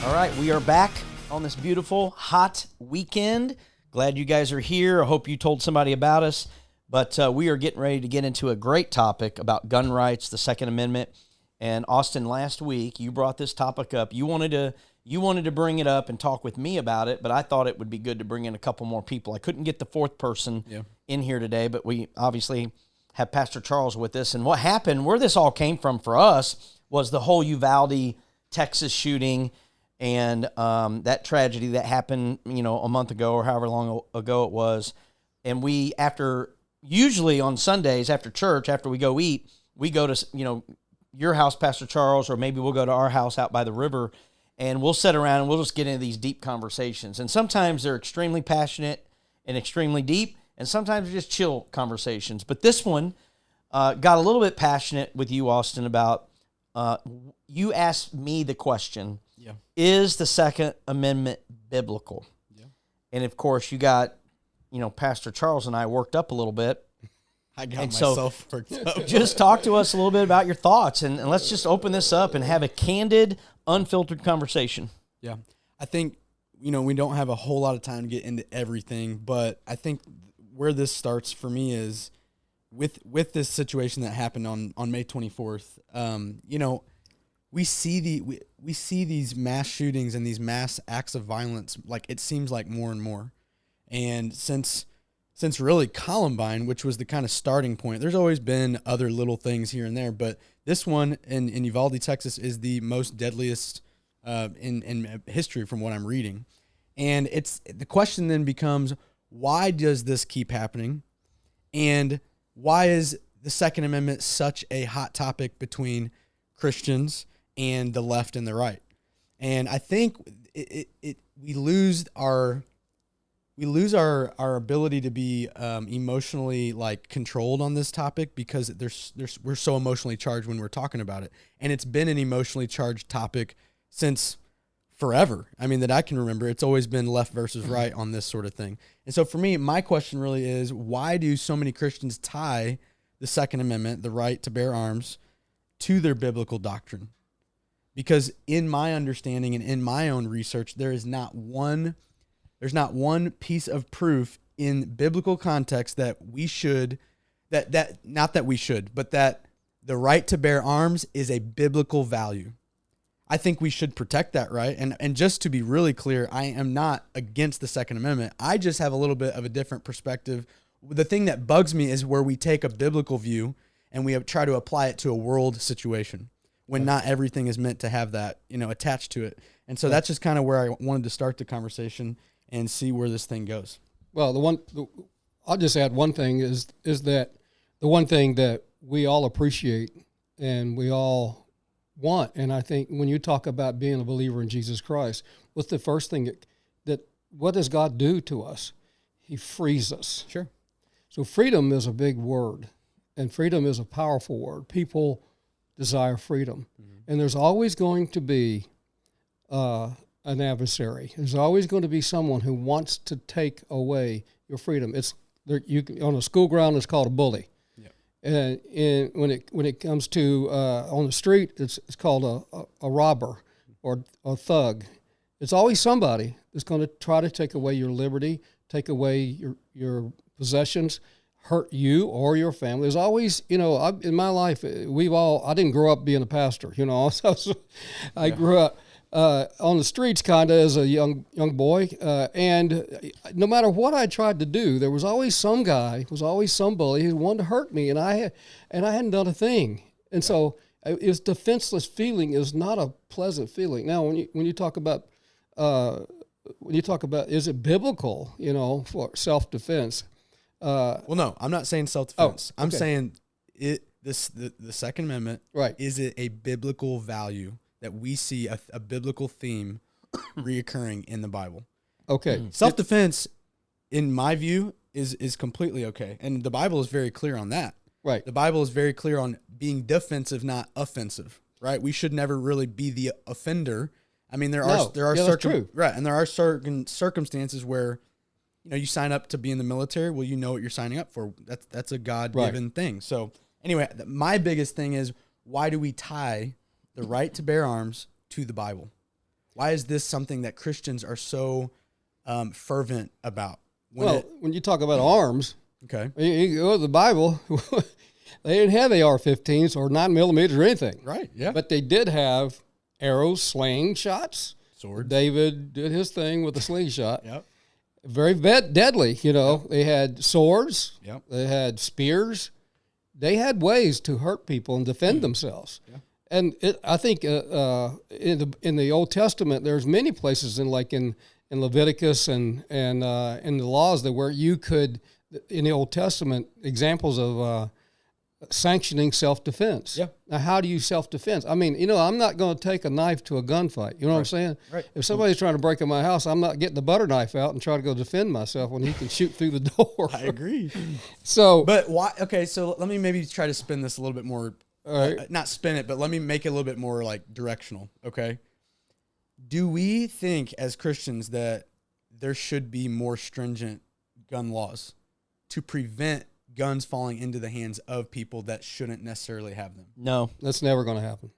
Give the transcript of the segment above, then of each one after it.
All right, we are back on this beautiful, hot weekend. Glad you guys are here. I hope you told somebody about us. But we are getting ready to get into a great topic about gun rights, the Second Amendment. And Austin, last week you brought this topic up. You wanted to bring it up and talk with me about it, but I thought it would be good to bring in a couple more people. I couldn't get the fourth person in here today, but we obviously have Pastor Charles with us. And what happened, where this all came from for us, was the whole Uvalde, Texas shooting and that tragedy that happened, a month ago or however long ago it was. And we, usually on Sundays after church, after we go eat, we go to, your house, Pastor Charles, or maybe we'll go to our house out by the river, and we'll sit around and we'll just get into these deep conversations. And sometimes they're extremely passionate and extremely deep, and sometimes they're just chill conversations. But this one got a little bit passionate with you, Austin, about you asked me the question, is the Second Amendment biblical? Yeah. And, of course, you got, Pastor Charles and I worked up a little bit. I got myself worked up. Just talk to us a little bit about your thoughts, and let's just open this up and have a candid, unfiltered conversation. Yeah. I think, we don't have a whole lot of time to get into everything, but I think where this starts for me is with this situation that happened on May 24th. We see these mass shootings and these mass acts of violence, like it seems like more and more. And since really Columbine, which was the kind of starting point, there's always been other little things here and there, but this one in Uvalde, Texas is the most deadliest in history from what I'm reading. And the question then becomes, why does this keep happening? And why is the Second Amendment such a hot topic between Christians and the left and the right? And I think we lose our ability to be emotionally controlled on this topic because we're so emotionally charged when we're talking about it. And it's been an emotionally charged topic since forever. I mean, that I can remember. It's always been left versus right on this sort of thing. And so for me, my question really is, why do so many Christians tie the Second Amendment, the right to bear arms, to their biblical doctrine? Because in my understanding and in my own research, there's not one piece of proof in biblical context that that the right to bear arms is a biblical value. I think we should protect that right. And just to be really clear, I am not against the Second Amendment. I just have a little bit of a different perspective. The thing that bugs me is where we take a biblical view and we try to apply it to a world situation when not everything is meant to have that, attached to it. And so that's just kind of where I wanted to start the conversation and see where this thing goes. Well, I'll just add one thing is that the one thing that we all appreciate and we all want, and I think when you talk about being a believer in Jesus Christ, what's the first thing that what does God do to us? He frees us. Sure. So freedom is a big word, and freedom is a powerful word. People desire freedom, and there's always going to be an adversary. There's always going to be someone who wants to take away your freedom. On a school ground, it's called a bully. Yep. And when it comes to on the street, it's called a robber or a thug. It's always somebody that's going to try to take away your liberty, take away your possessions, hurt you or your family. There's always, in my life, I didn't grow up being a pastor, so I grew up on the streets kind of as a young boy, and no matter what I tried to do, there was always some guy, was always some bully who wanted to hurt me, and I hadn't done a thing, and so it was defenseless feeling. Is not a pleasant feeling. Now, when you talk about is it biblical, for self-defense? Well, no, I'm not saying self-defense. Oh, okay. I'm saying the Second Amendment. Right. Is it a biblical value that we see a biblical theme reoccurring in the Bible? Okay. Self-defense, in my view, is completely okay. And the Bible is very clear on that. Right. The Bible is very clear on being defensive, not offensive, right? We should never really be the offender. I mean, there are certain circumstances where, you sign up to be in the military. Well, you know what you're signing up for. That's a God-given thing. So anyway, my biggest thing is, why do we tie the right to bear arms to the Bible? Why is this something that Christians are so fervent about? When you talk about arms, okay, you go to the Bible, they didn't have AR-15s or 9mm or anything. Right, yeah. But they did have arrows, slingshots. Swords. David did his thing with the slingshot. Yep. Very deadly, you know. Yep. They had swords. Yep. They had spears. They had ways to hurt people and defend themselves. Yeah. And I think in the Old Testament, there's many places in Leviticus and in the laws that where you could, in the Old Testament, examples of sanctioning self-defense. Yeah. Now, how do you self-defense? I mean, you know, I'm not going to take a knife to a gunfight. You know what I'm saying? Right. If somebody's trying to break in my house, I'm not getting the butter knife out and try to go defend myself when he can shoot through the door. I agree. So, but why? Okay, so let me maybe try to spin this a little bit more. All right. Not spin it, but let me make it a little bit more like directional. Okay. Do we think as Christians that there should be more stringent gun laws to prevent guns falling into the hands of people that shouldn't necessarily have them? No. That's never going to happen.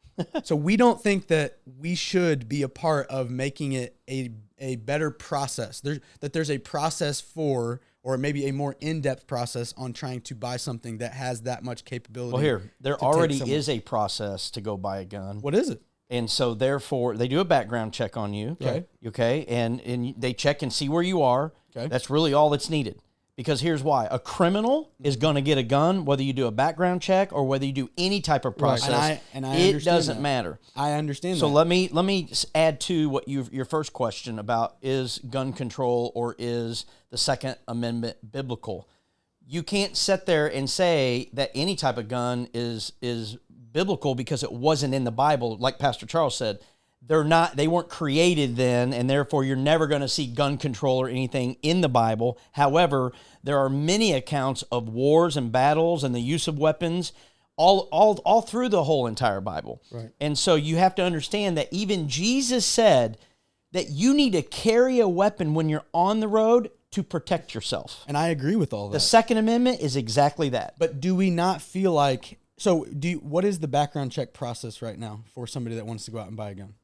So we don't think that we should be a part of making it a better process. There's a process for, or maybe a more in-depth process on trying to buy something that has that much capability. Well, there already is a process to go buy a gun. What is it? And so therefore they do a background check on you. Okay. Okay. And they check and see where you are. Okay. That's really all that's needed. Because here's why. A criminal is going to get a gun, whether you do a background check or whether you do any type of process. Right. And I it doesn't matter. I understand so that. let me add to what your first question about is gun control or is the Second Amendment biblical. You can't sit there and say that any type of gun is biblical because it wasn't in the Bible. Like Pastor Charles said, they weren't created then, and therefore you're never going to see gun control or anything in the Bible. However, there are many accounts of wars and battles and the use of weapons all through the whole entire Bible. Right. And so you have to understand that even Jesus said that you need to carry a weapon when you're on the road to protect yourself. And I agree with all that. The Second Amendment is exactly that. But do we not feel like, what is the background check process right now for somebody that wants to go out and buy a gun?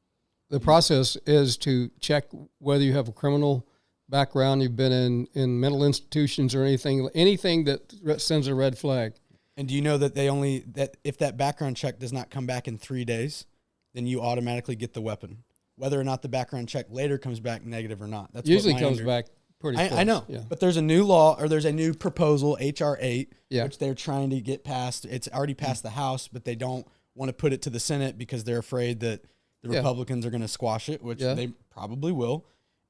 The process is to check whether you have a criminal background, you've been in mental institutions or anything that sends a red flag. And do you know that that if that background check does not come back in 3 days, then you automatically get the weapon, whether or not the background check later comes back negative or not? That's usually comes back pretty close. I know, yeah. But there's a new law, or there's a new proposal, HR 8, yeah. which they're trying to get passed. It's already passed the House, but they don't want to put it to the Senate because they're afraid that the Republicans are going to squash it, which they probably will.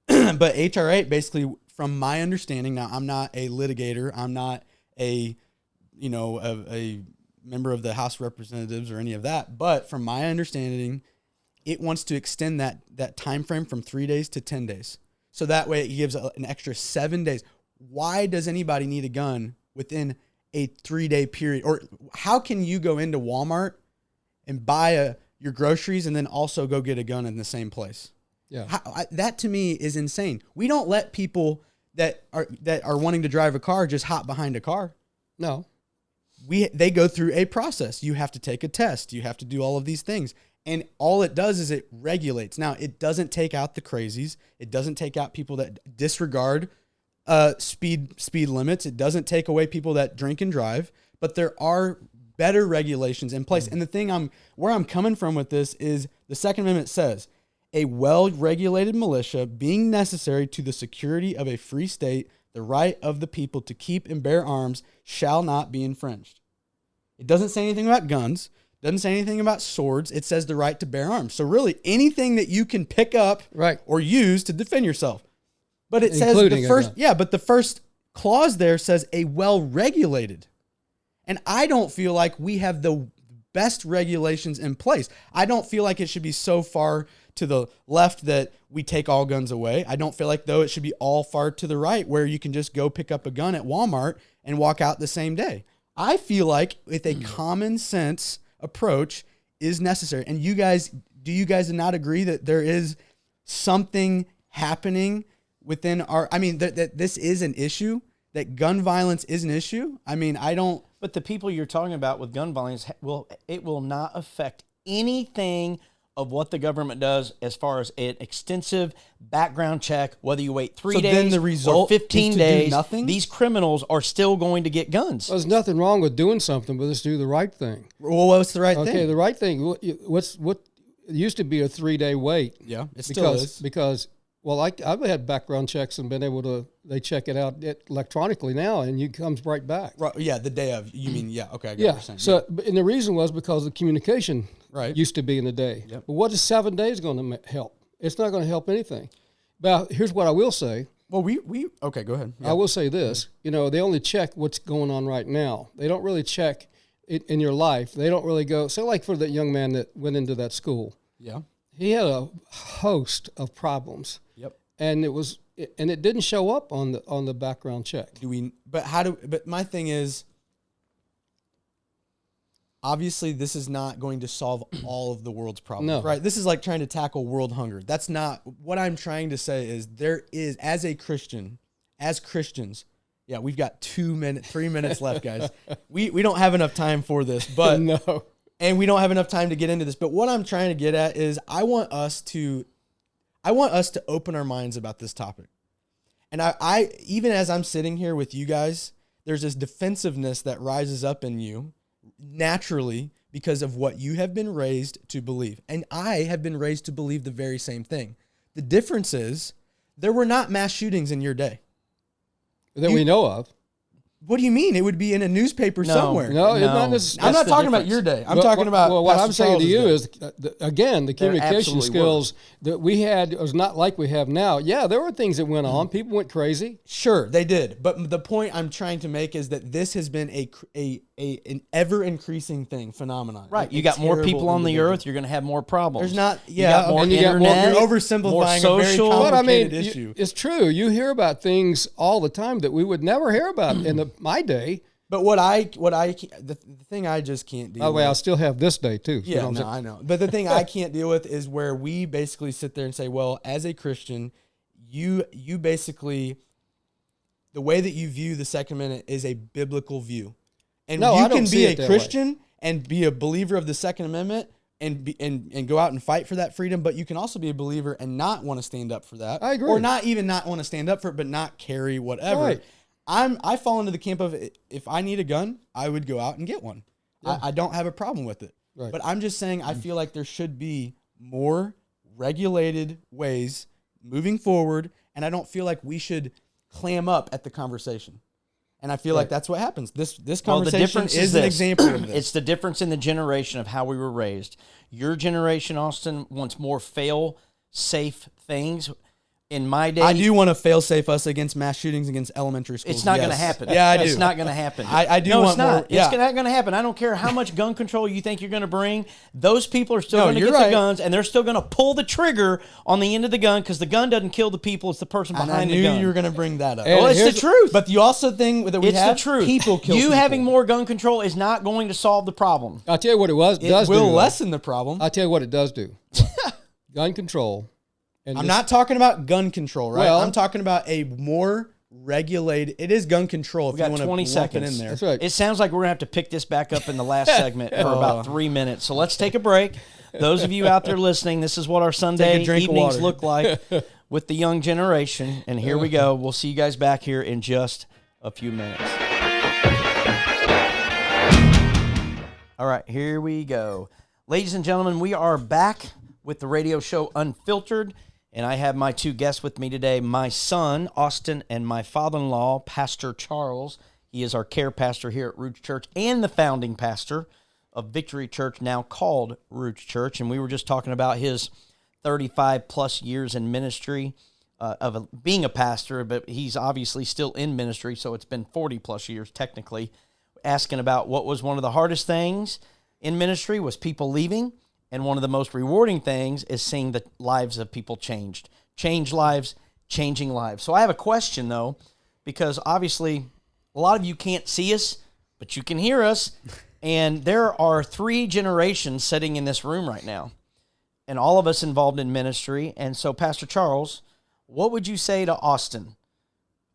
But HR 8, basically, from my understanding, now I'm not a litigator, I'm not a member of the House of Representatives or any of that, but from my understanding, it wants to extend that time frame from 3 days to 10 days. So that way it gives an extra 7 days. Why does anybody need a gun within a 3-day period? Or how can you go into Walmart and buy your groceries and then also go get a gun in the same place? Yeah, that to me is insane. We don't let people that are wanting to drive a car just hop behind a car. No. They go through a process. You have to take a test. You have to do all of these things. And all it does is it regulates. Now, it doesn't take out the crazies. It doesn't take out people that disregard speed limits. It doesn't take away people that drink and drive. But there are better regulations in place. And the thing where I'm coming from with this is the Second Amendment says, a well-regulated militia being necessary to the security of a free state, the right of the people to keep and bear arms shall not be infringed. It doesn't say anything about guns. Doesn't say anything about swords. It says the right to bear arms. So really anything that you can pick up or use to defend yourself. But it says the first clause there says a well-regulated. And I don't feel like we have the best regulations in place. I don't feel like it should be so far to the left that we take all guns away. I don't feel like, though, it should be all far to the right where you can just go pick up a gun at Walmart and walk out the same day. I feel like with a common sense approach is necessary. And do you guys not agree that there is something happening within that this is an issue, that gun violence is an issue? I mean, I don't. But the people you're talking about with gun violence, it will not affect anything of what the government does as far as an extensive background check, whether you wait 3 So days then the result or 15 is to do days, nothing? these criminals are still going to get guns. There's nothing wrong with doing something, but let's do the right thing. Well, what's the right Okay, thing? the right thing. What it used to be a 3-day wait. Yeah, it still is. Because I've had background checks and been able to. They check it out electronically now, and it comes right back. Right, yeah, the day of. You mean, yeah, okay, I get what Yeah. you're saying. So, and the reason was because the communication Right. used to be in the day. Yep. But what is 7 days going to help? It's not going to help anything. But here's what I will say. Well, we okay, go ahead. Yeah. I will say this. They only check what's going on right now. They don't really check it in your life. They don't really go. So, like for that young man that went into that school, Yeah. he had a host of problems, Yep. and it didn't show up on the background check. But my thing is, obviously, this is not going to solve all of the world's problems, No. right? This is like trying to tackle world hunger. That's not what I'm trying to say. Is there is as Christians, yeah, we've got 3 minutes left, guys. We don't have enough time for this, but No. and we don't have enough time to get into this. But what I'm trying to get at is I want us to open our minds about this topic. And I even as I'm sitting here with you guys, there's this defensiveness that rises up in you naturally because of what you have been raised to believe. And I have been raised to believe the very same thing. The difference is there were not mass shootings in your day. That we know of. What do you mean? It would be in a newspaper somewhere. No, it's No. not necessarily. I'm not the talking about difference. your day. I'm talking about what Pastor I'm saying to Charles's you day. is, again, the communication absolutely skills that we had was not like we have now. Yeah, there were things that went on. People went crazy. Sure, they did. But the point I'm trying to make is that this has been an ever increasing phenomenon. Right. A You got more terrible people on the individual. earth, you're going to have more problems. There's not, You yeah. got more and you got more- internet, You're oversimplifying more a very social. But I mean, complicated issue. it's true. You hear about things all the time that we would never hear about in my day. But the thing I just can't deal By the way, with. I still have this day too. Yeah, what I'm no, saying? I know. But the thing I can't deal with is where we basically sit there and say, well, as a Christian, you basically, the way that you view the Second Amendment is a biblical view. And No, you I don't can see be it a that Christian and be a believer of the Second Amendment and go out and fight for that freedom, but you can also be a believer and not want to stand up for that. I agree. Or not want to stand up for it, but not carry whatever. Right. I fall into the camp of if I need a gun, I would go out and get one. Yeah. I don't have a problem with it. Right. But I'm just saying I feel like there should be more regulated ways moving forward, and I don't feel like we should clam up at the conversation. And I feel like that's what happens. This Well, the conversation difference is this. an example of this. It's the difference in the generation of how we were raised. Your generation, Austin, wants more fail-safe things. In my day, I do want to fail-safe us against mass shootings against elementary schools. it's not going to Yes. happen. Yeah, I do. It's not going to happen. I do No, want it's not. more. Yeah. It's not going to happen. I don't care how much gun control you think you're going to bring. Those people are still No, going to you're get right. the guns, and they're still going to pull the trigger on the end of the gun because the gun doesn't kill the people. It's the person And behind I the knew gun. you were going to bring that up. And Well, it's the here's- truth. But you also think that we It's have the truth. people kill you people. having more gun control is not going to solve the problem. I'll tell you what it It does will do. lessen the problem. I'll tell you what it does do. Gun control. And I'm this- not talking about gun control, right? Well- I'm talking about a more regulated. It is gun control. If We got you want 20 to lump it seconds. in there. That's right. It sounds like we're going to have to pick this back up in the last segment for about 3 minutes. So let's take a break. Those of you out there listening, this is what our Sunday drink of evenings water. look like with the young generation. And here we go. We'll see you guys back here in just a few minutes. All right, here we go. Ladies and gentlemen, we are back with the radio show Unfiltered. And I have my two guests with me today, my son, Austin, and my father-in-law, Pastor Charles. He is our care pastor here at Roots Church and the founding pastor of Victory Church, now called Roots Church. And we were just talking about his 35-plus years in ministry, being a pastor, but he's obviously still in ministry, so it's been 40-plus years technically, asking about what was one of the hardest things in ministry was people leaving. And one of the most rewarding things is seeing the lives of people changed. Change lives, changing lives. So I have a question, though, because obviously a lot of you can't see us, but you can hear us. And there are 3 generations sitting in this room right now, and all of us involved in ministry. And so, Pastor Charles, what would you say to Austin?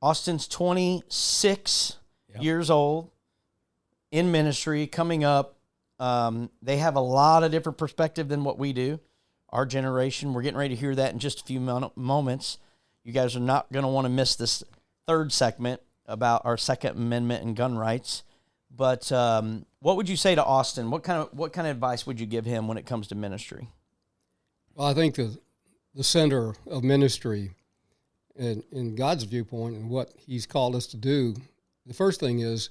Austin's 26 years old, in ministry, coming up. They have a lot of different perspective than what we do. our generation. We're getting ready to hear that in just a few moments. You guys are not going to want to miss this third segment about our Second Amendment and gun rights. But what would you say to Austin? What kind of advice would you give him when it comes to ministry? Well, I think the center of ministry, in God's viewpoint and what He's called us to do, the first thing is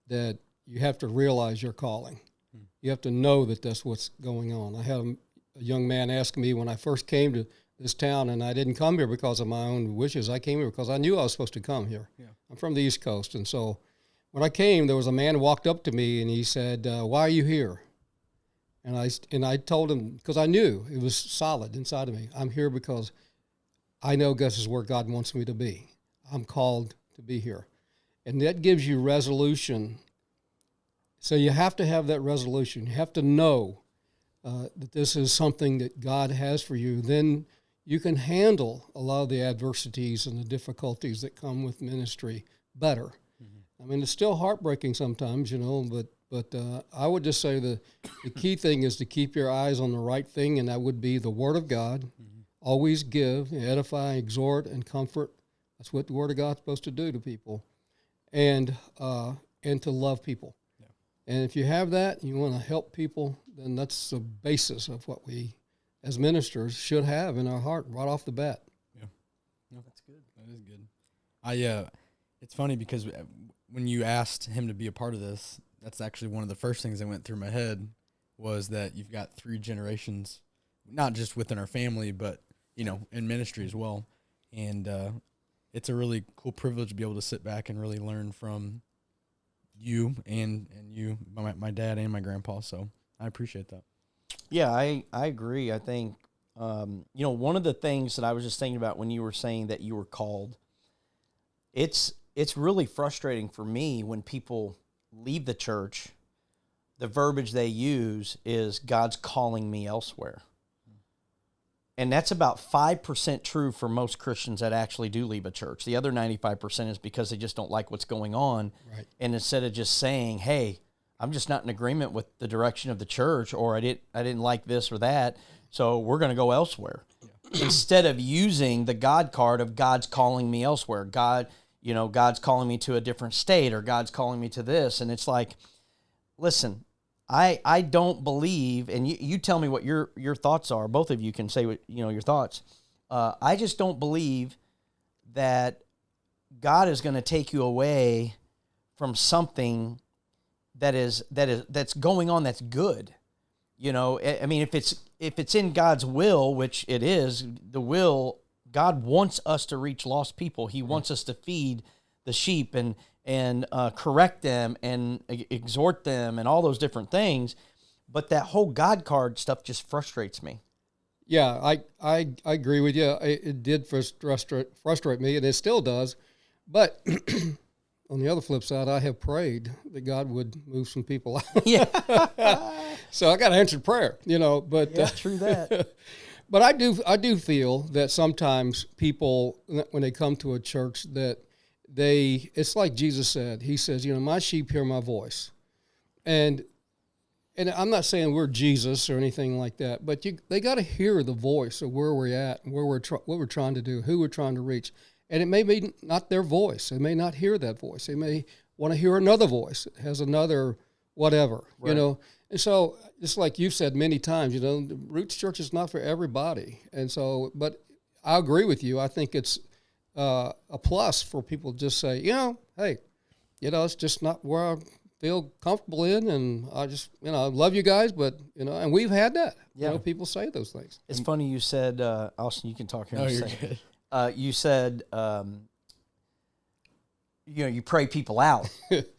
that you have to realize your calling. You have to know that that's what's going on. I had a young man ask me when I first came to this town, and I didn't come here because of my own wishes. I came here because I knew I was supposed to come here. Yeah. I'm from the East Coast, and so when I came, there was a man who walked up to me, and he said, "Why are you here?" And I told him, because I knew it was solid inside of me. I'm here because I know this is where God wants me to be. I'm called to be here. And that gives you resolution. So you have to have that resolution. You have to know that this is something that God has for you. Then you can handle a lot of the adversities and the difficulties that come with ministry better. Mm-hmm. I mean, it's still heartbreaking sometimes, but I would just say the key thing is to keep your eyes on the right thing, and that would be the Word of God. Mm-hmm. Always give, edify, exhort, and comfort. That's what the Word of God's supposed to do to people, and to love people. Yeah. And if you have that, you want to help people, then that's the basis of what we, as ministers, should have in our heart right off the bat. Yeah, no, that's good. That is good. It's funny because when you asked him to be a part of this, that's actually one of the first things that went through my head was that you've got 3 generations, not just within our family, but, in ministry as well. And it's a really cool privilege to be able to sit back and really learn from you and you, my dad and my grandpa. So I appreciate that. Yeah, I agree. I think, one of the things that I was just thinking about when you were saying that you were called, it's really frustrating for me when people leave the church. The verbiage they use is God's calling me elsewhere. And that's about 5% true for most Christians that actually do leave a church. The other 95% is because they just don't like what's going on. Right. And instead of just saying, hey, I'm just not in agreement with the direction of the church, or I didn't like this or that, so we're going to go elsewhere. Yeah. Instead of using the God card of God's calling me elsewhere. God's calling me to a different state, or God's calling me to this. And it's like, listen, I don't believe, and you tell me what your thoughts are. Both of you can say what, your thoughts. I just don't believe that God is going to take you away from something that's going on that's good. I mean, if it's in God's will, which it is, the will, God wants us to reach lost people. He wants us to feed the sheep and correct them and exhort them and all those different things. But that whole God card stuff just frustrates me. Yeah, I agree with you. It did frustrate me, and it still does. But on the other flip side, I have prayed that God would move some people out. Yeah. So I got answered prayer, But yeah, true that. But I do feel that sometimes people, when they come to a church, that it's like Jesus said. He says, my sheep hear my voice. And I'm not saying we're Jesus or anything like that, but they got to hear the voice of where we're at and what we're trying to do, who we're trying to reach. And it may be not their voice. They may not hear that voice. They may want to hear another voice that has another whatever, right. And so, just like you've said many times, the Roots Church is not for everybody. And so, but I agree with you. I think it's a plus for people to just say, hey, it's just not where I feel comfortable in, and I just, I love you guys, but, and we've had that. Yeah. People say those things. It's funny you said, Austin, you can talk here in a second. You said, you pray people out.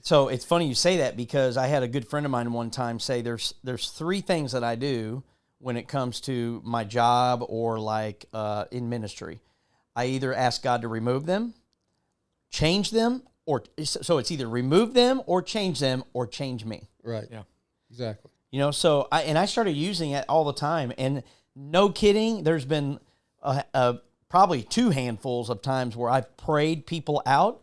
So it's funny you say that, because I had a good friend of mine one time say there's 3 things that I do when it comes to my job or like in ministry. I either ask God to remove them, change them, so it's either remove them or change me. Right. Yeah. Exactly. So I started using it all the time, and no kidding, there's been probably 2 handfuls of times where I've prayed people out,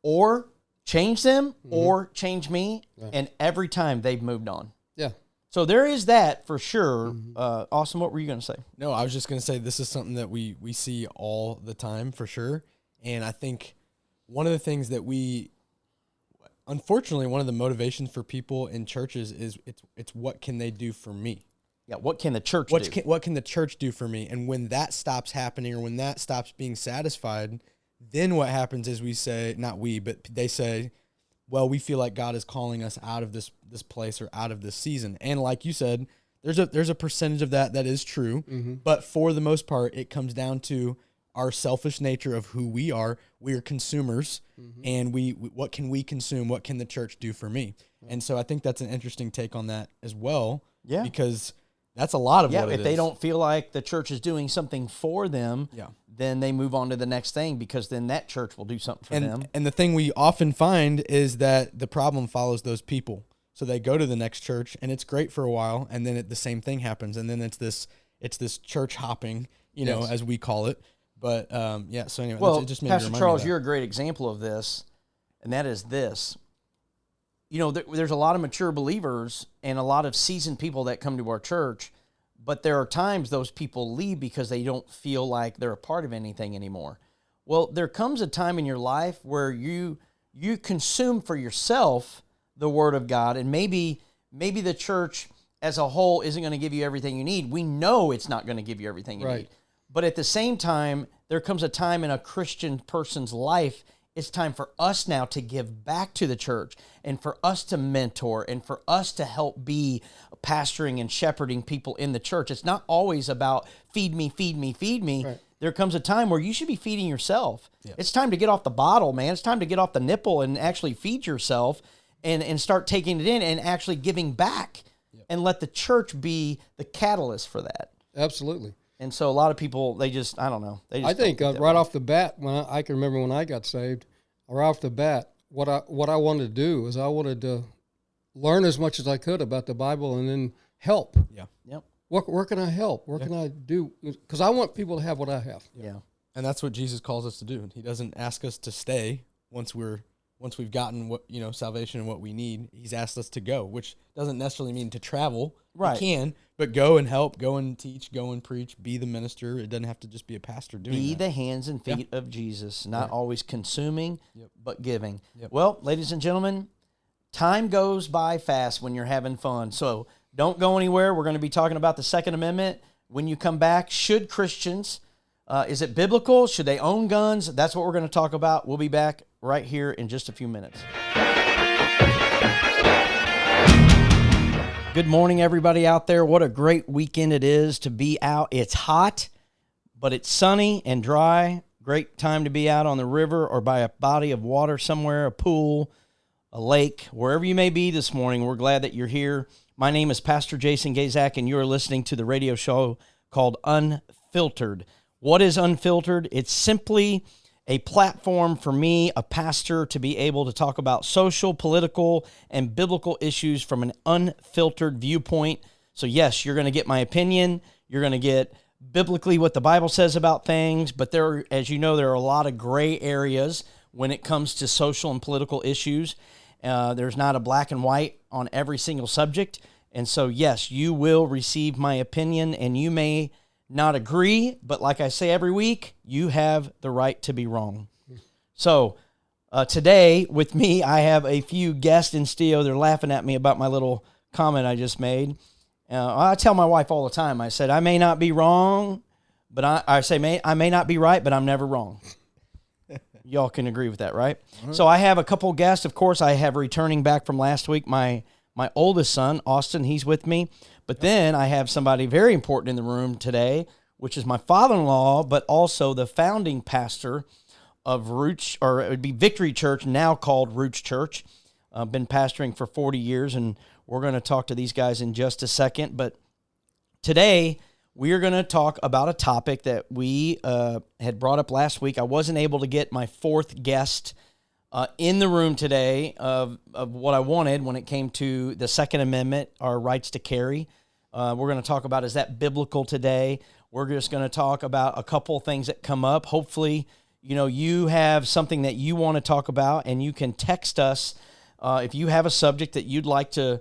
or change them, or change me, and every time they've moved on. Yeah. So there is that for sure. Austin, what were you going to say? No, I was just going to say this is something that we see all the time for sure. And I think one of the things that unfortunately, one of the motivations for people in churches is it's what can they do for me? Yeah, what can the church do? What can the church do for me? And when that stops happening, or when that stops being satisfied, then what happens is we say, not we, but they say, well, we feel like God is calling us out of this place or out of this season. And like you said, there's a percentage of that is true, but for the most part, it comes down to our selfish nature of who we are. We are consumers, and we what can we consume? What can the church do for me? And so I think that's an interesting take on that as well. Yeah, because that's a lot of what it is. If they don't feel like the church is doing something for them, then they move on to the next thing, because then that church will do something for them. And the thing we often find is that the problem follows those people. So they go to the next church, and it's great for a while, and then the same thing happens, and then it's this church hopping, as we call it. But so anyway, well, it just made Pastor me Charles, you're a great example of this, and that is this. There's a lot of mature believers and a lot of seasoned people that come to our church, but there are times those people leave because they don't feel like they're a part of anything anymore. Well, there comes a time in your life where you consume for yourself the Word of God, and maybe the church as a whole isn't going to give you everything you need. We know it's not going to give you everything you need. But at the same time, there comes a time in a Christian person's life, it's time for us now to give back to the church, and for us to mentor, and for us to help be pastoring and shepherding people in the church. It's not always about feed me, feed me, feed me. Right. There comes a time where you should be feeding yourself. Yep. It's time to get off the bottle, man. It's time to get off the nipple and actually feed yourself and start taking it in and actually giving back, and let the church be the catalyst for that. Absolutely. And so a lot of people, I don't know. I think right off the bat, I can remember when I got saved, right off the bat, what I wanted to do is I wanted to learn as much as I could about the Bible and then help. Yeah. Yep. Where can I help? Where can I do? Because I want people to have what I have. Yeah. And that's what Jesus calls us to do. He doesn't ask us to stay once we've gotten what salvation and what we need. He's asked us to go, which doesn't necessarily mean to travel. Right. You can, but go and help, go and teach, go and preach, be the minister. It doesn't have to just be a pastor doing that. Be the hands and feet of Jesus, not always consuming, but giving. Yep. Well, ladies and gentlemen, time goes by fast when you're having fun. So don't go anywhere. We're going to be talking about the Second Amendment. When you come back, should Christians, is it biblical? Should they own guns? That's what we're going to talk about. We'll be back right here in just a few minutes. Good morning, everybody out there. What a great weekend it is to be out. It's hot, but it's sunny and dry. Great time to be out on the river or by a body of water somewhere, a pool, a lake, wherever you may be this morning. We're glad that you're here. My name is Pastor Jason Gaszak, and you are listening to the radio show called Unfiltered. What is Unfiltered? It's simply a platform for me, a pastor, to be able to talk about social, political, and biblical issues from an unfiltered viewpoint. So yes, you're going to get my opinion. You're going to get biblically what the Bible says about things, but as you know, there are a lot of gray areas when it comes to social and political issues. There's not a black and white on every single subject. And so yes, you will receive my opinion, and you may not agree, but like I say every week, you have the right to be wrong. So today with me, I have a few guests in studio. They're laughing at me about my little comment I just made. I tell my wife all the time, I said, I may not be wrong, but I may not be right, but I'm never wrong. Y'all can agree with that, right? Mm-hmm. So I have a couple guests. Of course, I have returning back from last week, my oldest son, Austin, he's with me. But then I have somebody very important in the room today, which is my father-in-law, but also the founding pastor of Roots, or it would be Victory Church, now called Roots Church. I've been pastoring for 40 years, and we're going to talk to these guys in just a second. But today, we are going to talk about a topic that we had brought up last week. I wasn't able to get my fourth guest in the room today of what I wanted when it came to the Second Amendment, our rights to carry. We're going to talk about, is that biblical today? We're just going to talk about a couple of things that come up. Hopefully, you have something that you want to talk about, and you can text us if you have a subject that you'd like to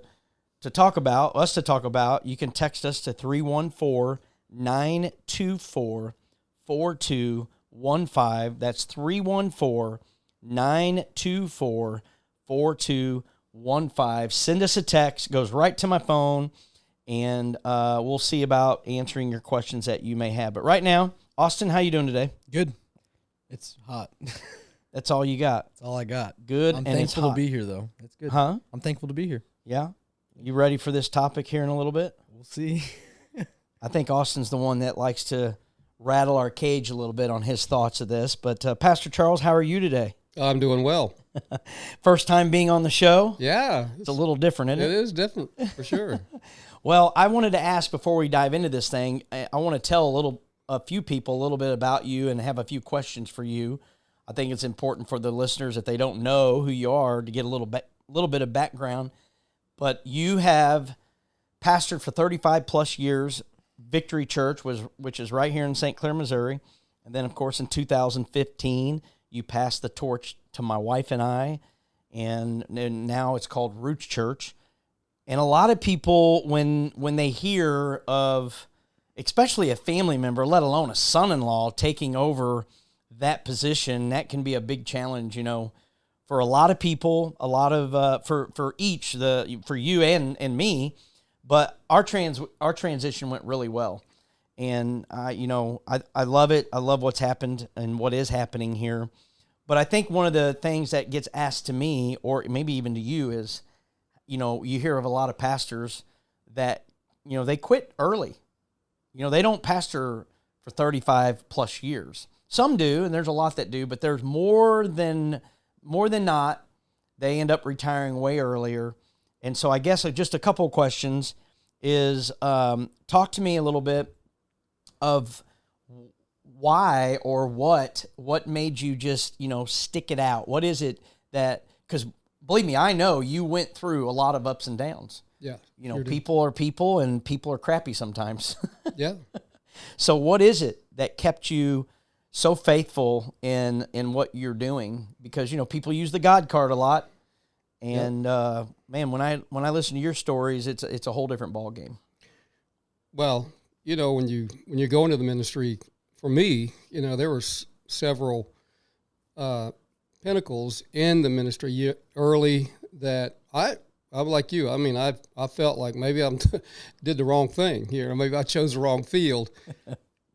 to talk about, you can text us to 314-924-4215. That's 314-924-4215. Send us a text, goes right to my phone, and we'll see about answering your questions that you may have. But right now, Austin, how you doing today? Good. It's hot. That's all you got. That's all I got. Good. I'm and thankful it's to be here, though. That's good. Huh? I'm thankful to be here. Yeah. You ready for this topic here in a little bit? We'll see. I think Austin's the one that likes to rattle our cage a little bit on his thoughts of this. But Pastor Charles, how are you today? I'm doing well. First time being on the show? Yeah. It's a little different, isn't it? It is different, for sure. Well, I wanted to ask before we dive into this thing, I want to tell a few people a little bit about you and have a few questions for you. I think it's important for the listeners, if they don't know who you are, to get a little bit of background. But you have pastored for 35 plus years, Victory Church, which is right here in St. Clair, Missouri. And then, of course, in 2015, you passed the torch to my wife and I, and now it's called Roots Church. And a lot of people, when they hear of, especially a family member, let alone a son-in-law, taking over that position, that can be a big challenge, for a lot of people, for you and me. But our transition went really well, and I love it. I love what's happened and what is happening here. But I think one of the things that gets asked to me, or maybe even to you, is, you hear of a lot of pastors that, they quit early. They don't pastor for 35 plus years. Some do, and there's a lot that do, but there's more than not, they end up retiring way earlier. And so I guess just a couple of questions is, talk to me a little bit of why or what made you just, stick it out? What is it that, because believe me, I know you went through a lot of ups and downs. Yeah. People are people, and people are crappy sometimes. Yeah. So what is it that kept you so faithful in what you're doing? Because, people use the God card a lot. And, man, when I listen to your stories, it's a whole different ballgame. Well, when you go into the ministry, for me, there were several pinnacles in the ministry early that I'm like you. I mean, I felt like maybe I did the wrong thing here. Maybe I chose the wrong field.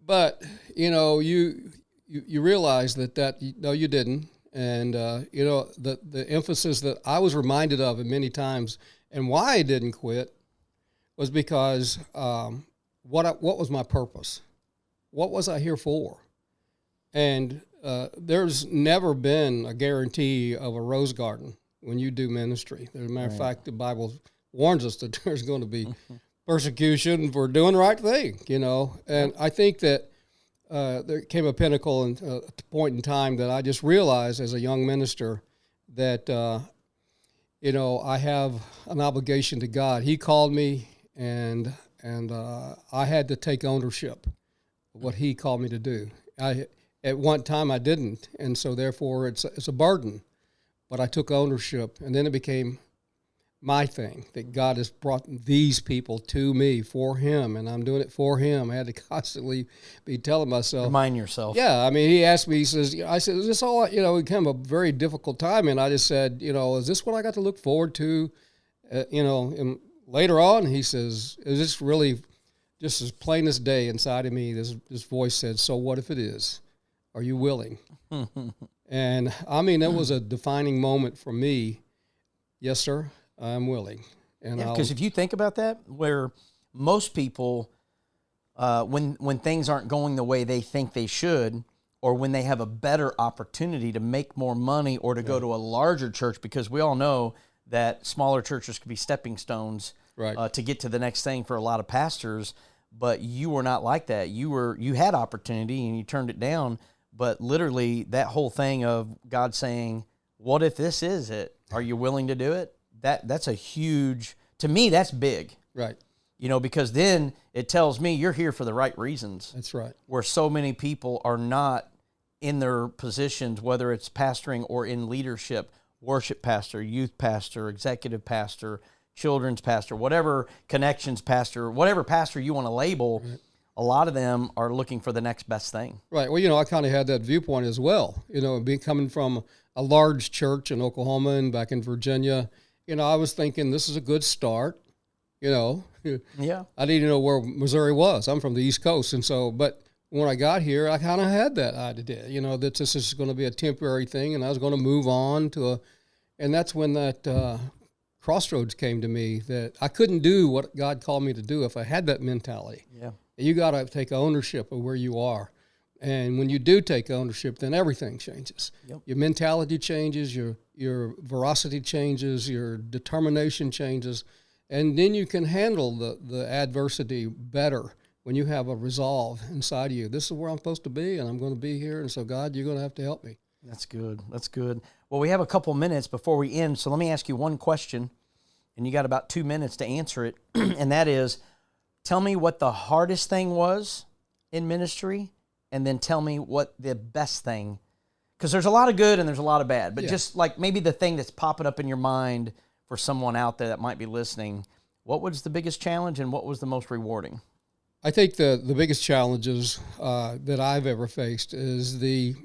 But, you realize that no, you didn't. And, the emphasis that I was reminded of many times and why I didn't quit was because what was my purpose? What was I here for? And there's never been a guarantee of a rose garden when you do ministry. As a matter of fact, the Bible warns us that there's going to be persecution for doing the right thing, And I think that there came a pinnacle and a point in time that I just realized as a young minister that, I have an obligation to God. He called me, and I had to take ownership of what He called me to do. At one time I didn't, and so therefore it's a burden. But I took ownership, and then it became my thing, that God has brought these people to me for Him, and I'm doing it for Him. I had to constantly be telling myself. Remind yourself. Yeah, I mean, He asked me, I said, is this all, it became a very difficult time, and I just said, is this what I got to look forward to, and later on, He says, is this really just as plain as day inside of me? This voice said, so what if it is? Are you willing? And, I mean, it was a defining moment for me. Yes, sir. I'm willing. And because if you think about that, where most people, when things aren't going the way they think they should, or when they have a better opportunity to make more money or to go to a larger church, because we all know that smaller churches could be stepping stones to get to the next thing for a lot of pastors, but you were not like that. You had opportunity and you turned it down, but literally that whole thing of God saying, what if this is it? Are you willing to do it? That's a huge, to me, that's big. Right. Because then it tells me you're here for the right reasons. That's right. Where so many people are not in their positions, whether it's pastoring or in leadership, worship pastor, youth pastor, executive pastor, children's pastor, whatever connections pastor, whatever pastor you want to label, a lot of them are looking for the next best thing. Right. Well, I kind of had that viewpoint as well. Coming from a large church in Oklahoma and back in Virginia, I was thinking this is a good start. Yeah. I didn't know where Missouri was. I'm from the East Coast, and so, but when I got here, I kind of had that idea, that this is going to be a temporary thing, and I was going to move on and that's when that crossroads came to me that I couldn't do what God called me to do if I had that mentality. Yeah. You got to take ownership of where you are. And when you do take ownership, then everything changes. Yep. Your mentality changes, your veracity changes, your determination changes, and then you can handle the adversity better when you have a resolve inside of you. This is where I'm supposed to be, and I'm going to be here, and so God, you're going to have to help me. That's good. That's good. Well, we have a couple minutes before we end, so let me ask you one question, and you got about 2 minutes to answer it, and that is, tell me what the hardest thing was in ministry, and then tell me what the best thing, because there's a lot of good and there's a lot of bad, but just like maybe the thing that's popping up in your mind for someone out there that might be listening, what was the biggest challenge and what was the most rewarding? I think the biggest challenges that I've ever faced is the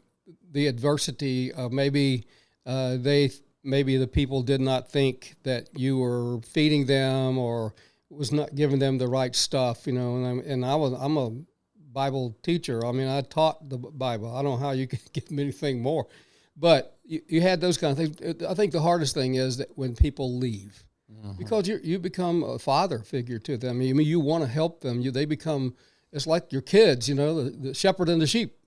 adversity of maybe the people did not think that you were feeding them or was not giving them the right stuff, and I'm a Bible teacher. I mean, I taught the Bible. I don't know how you can give them anything more, but you had those kind of things. I think the hardest thing is that when people leave. Because you become a father figure to them. I mean, you want to help them. They become, it's like your kids, the shepherd and the sheep.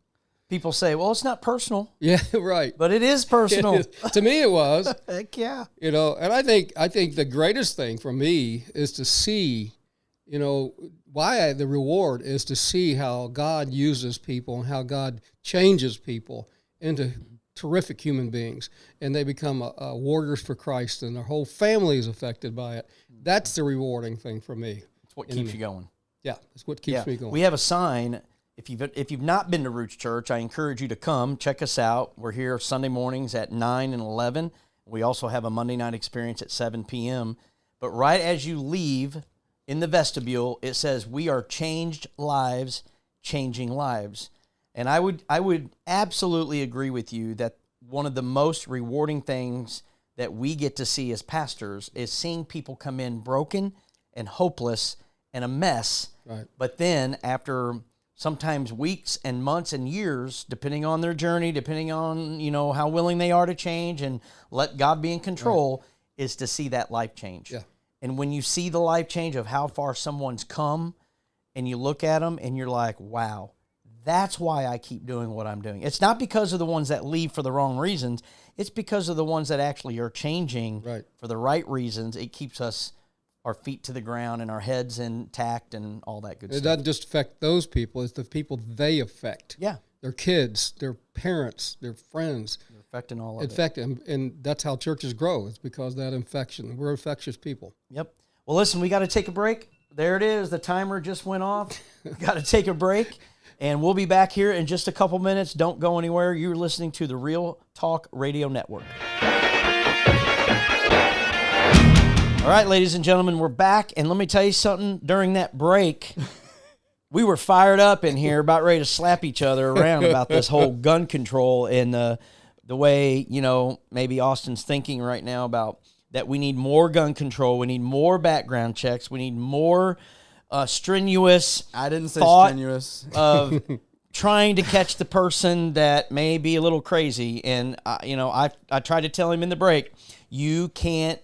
People say, well, it's not personal. Yeah, right. But it is personal. To me, it was. Heck yeah. And I think the greatest thing for me is to see, why the reward is to see how God uses people and how God changes people into terrific human beings, and they become warriors for Christ, and their whole family is affected by it. That's the rewarding thing for me. It's what keeps you going. Yeah, that's what keeps me going. We have a sign. If you've not been to Roots Church, I encourage you to come check us out. We're here Sunday mornings at 9 and 11. We also have a Monday night experience at 7 p.m. But right as you leave in the vestibule, it says, "We are changed lives, changing lives." And I would absolutely agree with you that one of the most rewarding things that we get to see as pastors is seeing people come in broken and hopeless and a mess. Right. But then after sometimes weeks and months and years, depending on their journey, depending on, how willing they are to change and let God be in control, is to see that life change. Yeah. And when you see the life change of how far someone's come and you look at them and you're like, wow, that's why I keep doing what I'm doing. It's not because of the ones that leave for the wrong reasons. It's because of the ones that actually are changing for the right reasons. It keeps our feet to the ground and our heads intact and all that good stuff. It doesn't just affect those people. It's the people they affect. Yeah. Their kids, their parents, their friends. They're affecting all of it. And that's how churches grow. It's because of that infection. We're infectious people. Yep. Well, listen, we got to take a break. There it is. The timer just went off. Got to take a break. And we'll be back here in just a couple minutes. Don't go anywhere. You're listening to the Real Talk Radio Network. All right, ladies and gentlemen, we're back. And let me tell you something. During that break, we were fired up in here, about ready to slap each other around about this whole gun control and the way, maybe Austin's thinking right now about that we need more gun control. We need more background checks. We need more strenuous. I didn't say thought strenuous. Of trying to catch the person that may be a little crazy. And I tried to tell him in the break, you can't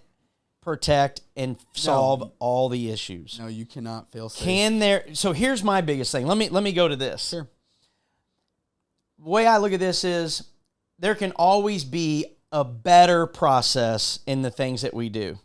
protect and solve all the issues. No, you cannot feel safe. So here's my biggest thing. Let me go to this. Sure. The way I look at this is there can always be a better process in the things that we do.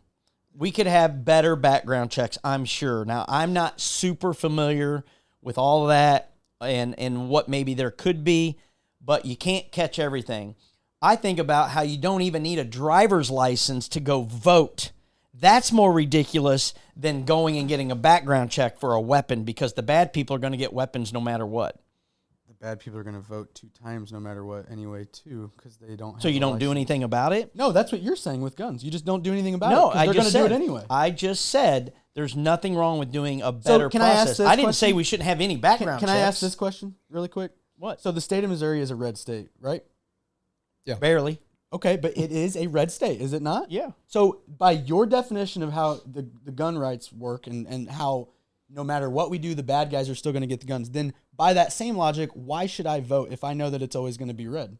We could have better background checks, I'm sure. Now, I'm not super familiar with all of that and what maybe there could be, but you can't catch everything. I think about how you don't even need a driver's license to go vote. That's more ridiculous than going and getting a background check for a weapon, because the bad people are going to get weapons no matter what. The bad people are going to vote 2 times no matter what anyway, too, because they don't have So you a don't do license. anything about it? No, that's what you're saying with guns. You just don't do anything about it. No, 'cause I they're going just to do said it anyway. I just said there's nothing wrong with doing a better can I ask process. this I didn't say question? we shouldn't have any background Can checks. I ask this question really quick? What? So the state of Missouri is a red state, right? Barely. Okay, but it is a red state, is it not? Yeah. So by your definition of how the gun rights work and how no matter what we do, the bad guys are still going to get the guns, then by that same logic, why should I vote if I know that it's always going to be red?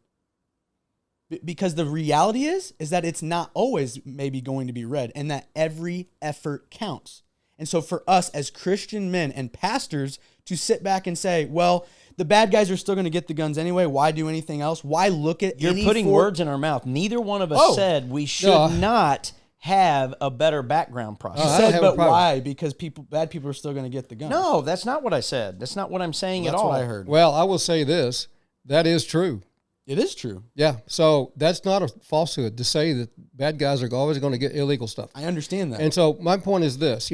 Because the reality is that it's not always maybe going to be red, and that every effort counts. And so for us as Christian men and pastors to sit back and say, well, the bad guys are still going to get the guns anyway. Why do anything else? Why look at You're putting words in our mouth. Neither one of us said we should not have a better background process. You I don't said, have a but problem. why? Because bad people are still going to get the guns. No, that's not what I said. That's not what I'm saying at That's all. what I heard. Well, I will say this. That is true. It is true. Yeah. So that's not a falsehood to say that bad guys are always going to get illegal stuff. I understand that. And so my point is this,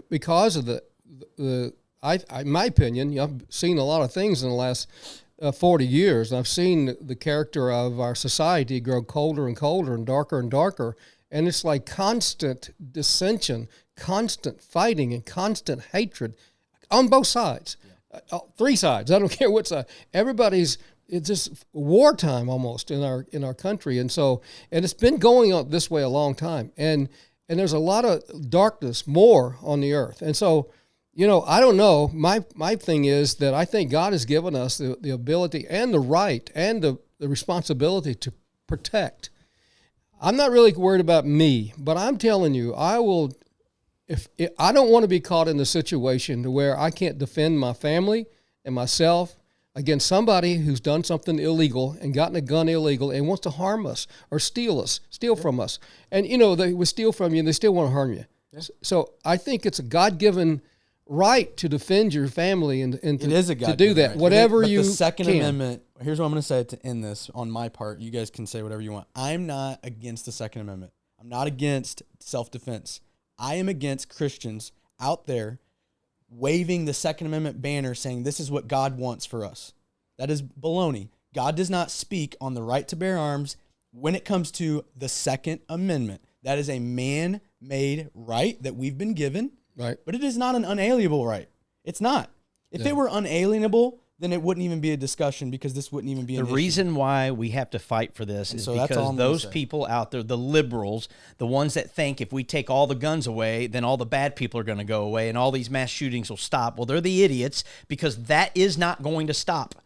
because of in my opinion, I've seen a lot of things in the last 40 years. I've seen the character of our society grow colder and colder and darker, and it's like constant dissension, constant fighting, and constant hatred on both sides. 3 sides. I don't care what side. It's just wartime almost in our country, and it's been going on this way a long time, and there's a lot of darkness more on the earth, and so I don't know. My thing is that I think God has given us the ability and the right and the responsibility to protect. I'm not really worried about me, but I'm telling you, I will. If I don't want to be caught in the situation to where I can't defend my family and myself against somebody who's done something illegal and gotten a gun illegal and wants to harm us or steal from us. And, they would steal from you and they still want to harm you. Yeah. So I think it's a God-given right to defend your family and it is a to do that, right. whatever but you the Second can. Amendment, here's what I'm going to say to end this on my part. You guys can say whatever you want. I'm not against the Second Amendment. I'm not against self-defense. I am against Christians out there waving the Second Amendment banner saying this is what God wants for us. That is baloney. God does not speak on the right to bear arms when it comes to the Second Amendment. That is a man-made right that we've been given, right? But it is not an unalienable right. It's not. If it were unalienable, then it wouldn't even be a discussion because this wouldn't even be an The reason why we have to fight for this is because those people out there, the liberals, the ones that think if we take all the guns away, then all the bad people are going to go away and all these mass shootings will stop. Well, they're the idiots because that is not going to stop.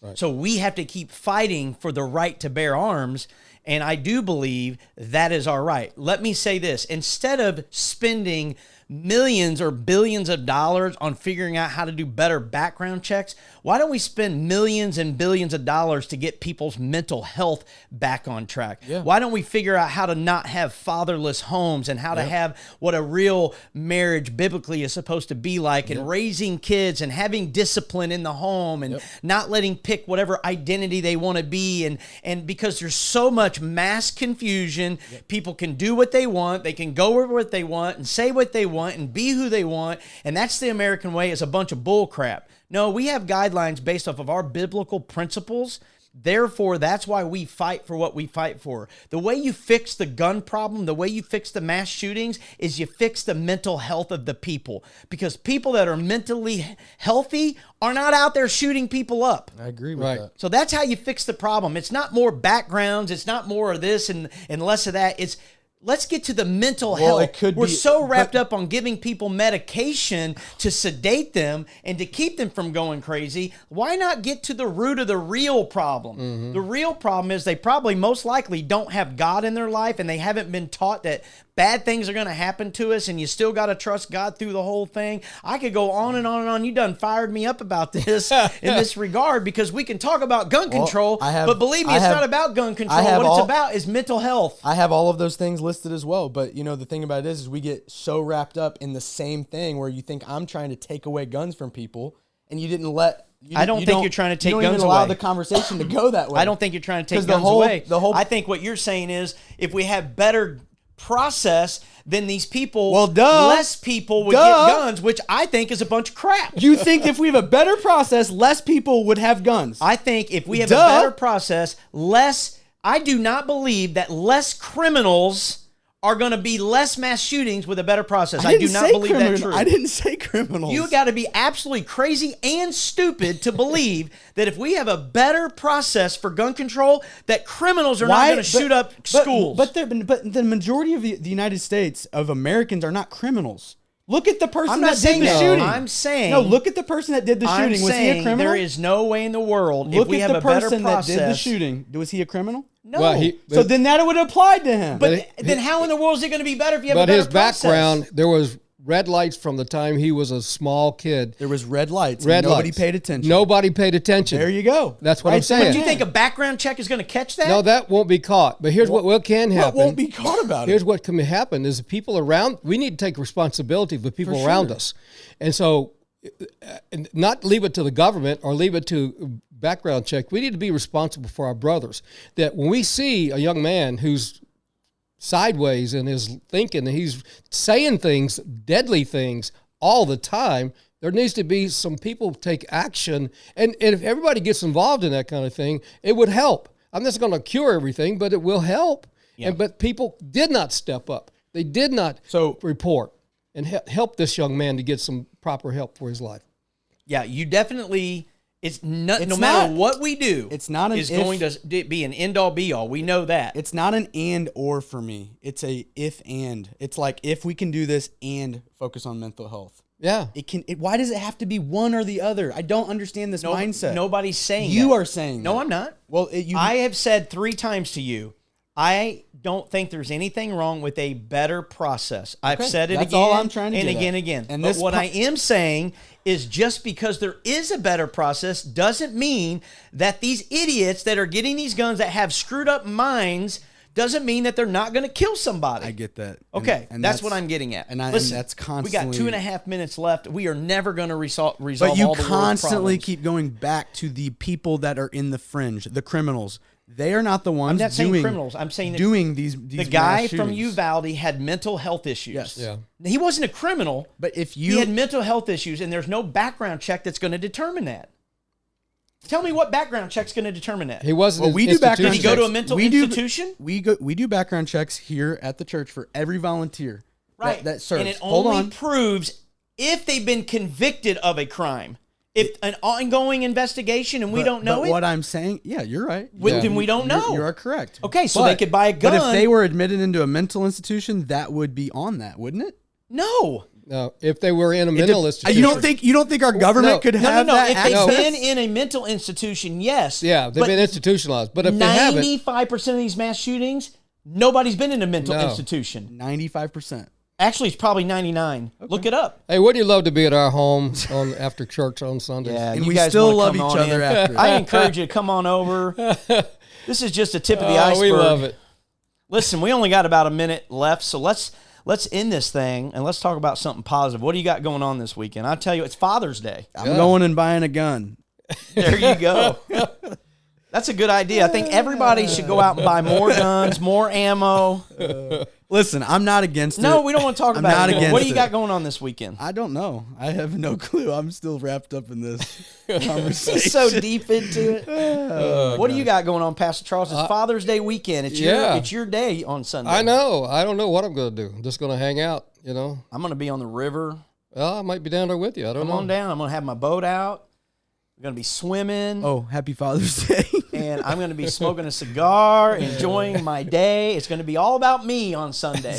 Right. So we have to keep fighting for the right to bear arms, and I do believe that is our right. Let me say this. Instead of spending millions or billions of dollars on figuring out how to do better background checks, why don't we spend millions and billions of dollars to get people's mental health back on track? Yeah. Why don't we figure out how to not have fatherless homes and how to have what a real marriage biblically is supposed to be like and raising kids and having discipline in the home and not letting pick whatever identity they want to be. And because there's so much mass confusion, people can do what they want, they can go where what they want and say what they want and be who they want, and that's the American way. Is a bunch of bull crap. No, we have guidelines based off of our biblical principles. Therefore, that's why we fight for what we fight for. The way you fix the gun problem, the way you fix the mass shootings, is you fix the mental health of the people. Because people that are mentally healthy are not out there shooting people up. I agree with that. So that's how you fix the problem. It's not more backgrounds. It's not more of this and less of that. It's let's get to the mental health. We're so wrapped up on giving people medication to sedate them and to keep them from going crazy. Why not get to the root of the real problem? Mm-hmm. The real problem is they probably most likely don't have God in their life and they haven't been taught that bad things are going to happen to us and you still got to trust God through the whole thing. I could go on and on and on. You done fired me up about this in this regard because we can talk about gun control, but believe me, it's not about gun control. What it's about is mental health. I have all of those things listed as well, but the thing about it is we get so wrapped up in the same thing where you think I'm trying to take away guns from people and you didn't let... I don't think you're trying to take guns away. You don't even allow the conversation to go that way. I don't think you're trying to take guns away. I think what you're saying is if we have better process, then these people, Well, duh. less people would Duh. get guns, which I think is a bunch of crap. You think if we have a better process, less people would have guns? I think if we have Duh. a better process, I do not believe that less criminals are going to be less mass shootings with a better process. I do didn't not say believe that's true. I didn't say criminals. You got to be absolutely crazy and stupid to believe that if we have a better process for gun control, that criminals are not going to shoot up schools. But the majority of the United States of Americans are not criminals. Look at the person I'm not that saying did the that. shooting. I'm saying no. Look at the person that did the I'm shooting. Was he a saying criminal? there is no way in the world Look if we at have the a better person process. that did the shooting. Was he a criminal? No. Well, So then that would have applied to him. but then how in the world is it going to be better if you have a But better his process? background, there was red lights from the time he was a small kid. there was red lights. Red and nobody lights. paid attention. Nobody paid attention. There you go. That's what Right I'm saying. there. Do you think a background check is going to catch that? No, that won't be caught. But here's what can happen. What won't be caught about Here's it? what can happen is the people around, we need to take responsibility for people around us. And so not leave it to the government or leave it to background check. We need to be responsible for our brothers. That when we see a young man who's sideways in his thinking, and he's saying things, deadly things all the time, there needs to be some people take action. And if everybody gets involved in that kind of thing, it would help. I'm not going to cure everything, but it will help. Yeah. But people did not step up. They did not report and help this young man to get some proper help for his life. Yeah, you definitely. It's not. No It's matter not- what we do, it's not an is if- going to be an end all be all. We know that. It's not an and or for me. It's a if and. It's like if we can do this and focus on mental health. Yeah. Why does it have to be one or the other? I don't understand this mindset. Nobody's saying You that. are saying No, that. I'm not. Well, I have said 3 times to you, I don't think there's anything wrong with a better process. I've said it that's again all I'm trying to and get again at. and again. And But this what I am saying is just because there is a better process doesn't mean that these idiots that are getting these guns that have screwed up minds doesn't mean that they're not going to kill somebody. I get that. Okay, And that's what I'm getting at. and Listen, that's we constantly. got 2.5 minutes left. We are never going to resolve But you all the world's constantly problems. keep going back to the people that are in the fringe, the criminals. They are not the ones I'm not saying doing criminals. I'm saying that doing these the guy mass from shootings. Uvalde had mental health issues. Yes. Yeah. He wasn't a criminal, But if he had mental health issues, and there's no background check that's going to determine that. Tell me what background check's going to determine that. He wasn't. Well, we do background Did he go to a checks. mental We do- institution? we do background checks here at the church for every volunteer Right. that serves. And it Hold only on. proves if they've been convicted of a crime. If an ongoing investigation and we don't know but it, what I'm saying, yeah, you're right. then we don't know. You are correct. Okay, so they could buy a But if gun. they were admitted into a mental institution, that would be on that, wouldn't it? no. No, if they were in a mental institution. You don't think our government No. could No, have no, no. that If they've access? been in a mental institution, yes. Yeah, they've But been institutionalized. But if they haven't, 95% of these mass shootings, nobody's been in a mental No. institution. 95%. Actually, it's probably 99. Look it up. hey, wouldn't you love to be at our home on after church on Sundays? Yeah, And you we guys still wanna love come each on other in. after. I encourage you to come on over. This is just a tip of the Oh, iceberg. we love it. Listen, we only got about a minute left, so let's end this thing and let's talk about something positive. What do you got going on this weekend? I tell you, it's Father's Day. I'm going and buying a gun. There you go. That's a good idea. I think everybody should go out and buy more guns, more ammo. Listen, I'm not against it. No, we don't want to talk I'm about not it. against What do you it. got going on this weekend? I don't know. I have no clue. I'm still wrapped up in this conversation. He's so deep into it. What do you got going on, Pastor Charles? It's Father's Day weekend. It's your day on Sunday. I know. I don't know what I'm going to do. I'm just going to hang out, you know. I'm going to be on the river. Well, I might be down there with you. I don't Come know. on down. I'm going to have my boat out. We're going to be swimming. Oh, happy Father's Day. And I'm going to be smoking a cigar, enjoying my day. It's going to be all about me on Sunday.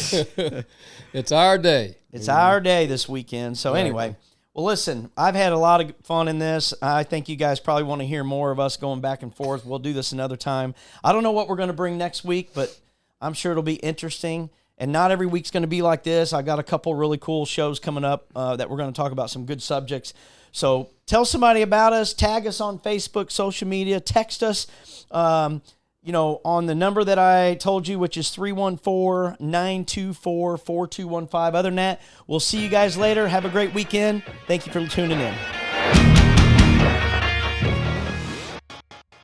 It's our day. It's our day this weekend. So anyway, well, listen, I've had a lot of fun in this. I think you guys probably want to hear more of us going back and forth. We'll do this another time. I don't know what we're going to bring next week, but I'm sure it'll be interesting. And not every week's going to be like this. I got a couple really cool shows coming up that we're going to talk about some good subjects. So tell somebody about us, tag us on Facebook, social media, text us, on the number that I told you, which is 314-924-4215. Other than that, we'll see you guys later. Have a great weekend. Thank you for tuning in.